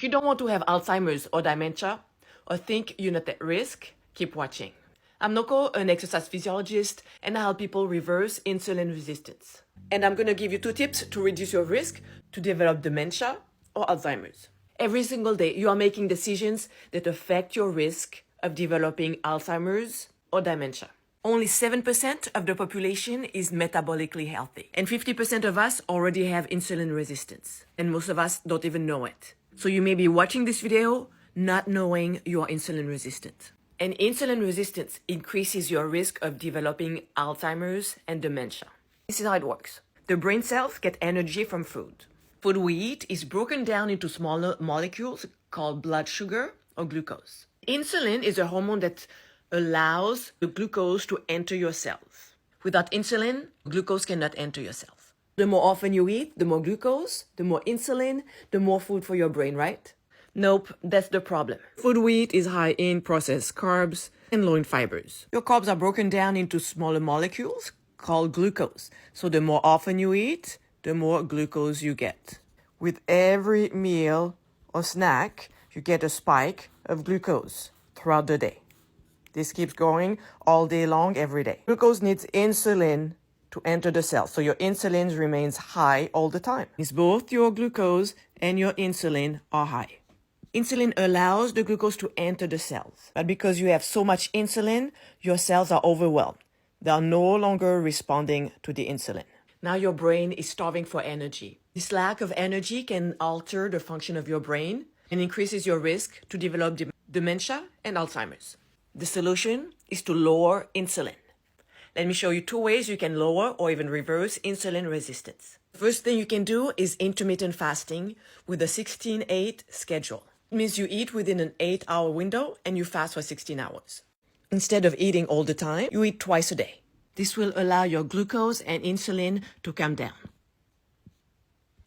If you don't want to have Alzheimer's or dementia, or think you're not at risk, keep watching. I'm Noko, an exercise physiologist, and I help people reverse insulin resistance. And I'm going to give you 2 tips to reduce your risk to develop dementia or Alzheimer's. Every single day, you are making decisions that affect your risk of developing Alzheimer's or dementia. Only 7% of the population is metabolically healthy, and 50% of us already have insulin resistance, and most of us don't even know it. So you may be watching this video not knowing you are insulin resistant. And insulin resistance increases your risk of developing Alzheimer's and dementia. This is how it works. The brain cells get energy from food. Food we eat is broken down into smaller molecules called blood sugar or glucose. Insulin is a hormone that allows the glucose to enter your cells. Without insulin, glucose cannot enter your cells. The more often you eat, the more glucose, the more insulin, the more food for your brain, right? Nope, that's the problem. Food we eat is high in processed carbs and low in fibers. Your carbs are broken down into smaller molecules called glucose. So the more often you eat, the more glucose you get. With every meal or snack, you get a spike of glucose throughout the day. This keeps going all day long, every day. Glucose needs insulin to enter the cell, so your insulin remains high all the time. It's both your glucose and your insulin are high. Insulin allows the glucose to enter the cells, but because you have so much insulin, your cells are overwhelmed. They are no longer responding to the insulin. Now your brain is starving for energy. This lack of energy can alter the function of your brain and increases your risk to develop dementia and Alzheimer's. The solution is to lower insulin. Let me show you 2 ways you can lower or even reverse insulin resistance. The first thing you can do is intermittent fasting with a 16-8 schedule. It means you eat within an 8-hour window and you fast for 16 hours. Instead of eating all the time, you eat twice a day. This will allow your glucose and insulin to come down.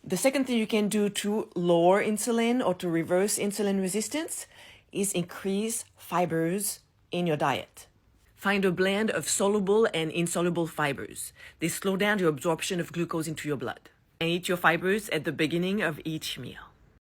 The second thing you can do to lower insulin or to reverse insulin resistance is increase fibers in your diet. Find a blend of soluble and insoluble fibers. They slow down the absorption of glucose into your blood. And eat your fibers at the beginning of each meal.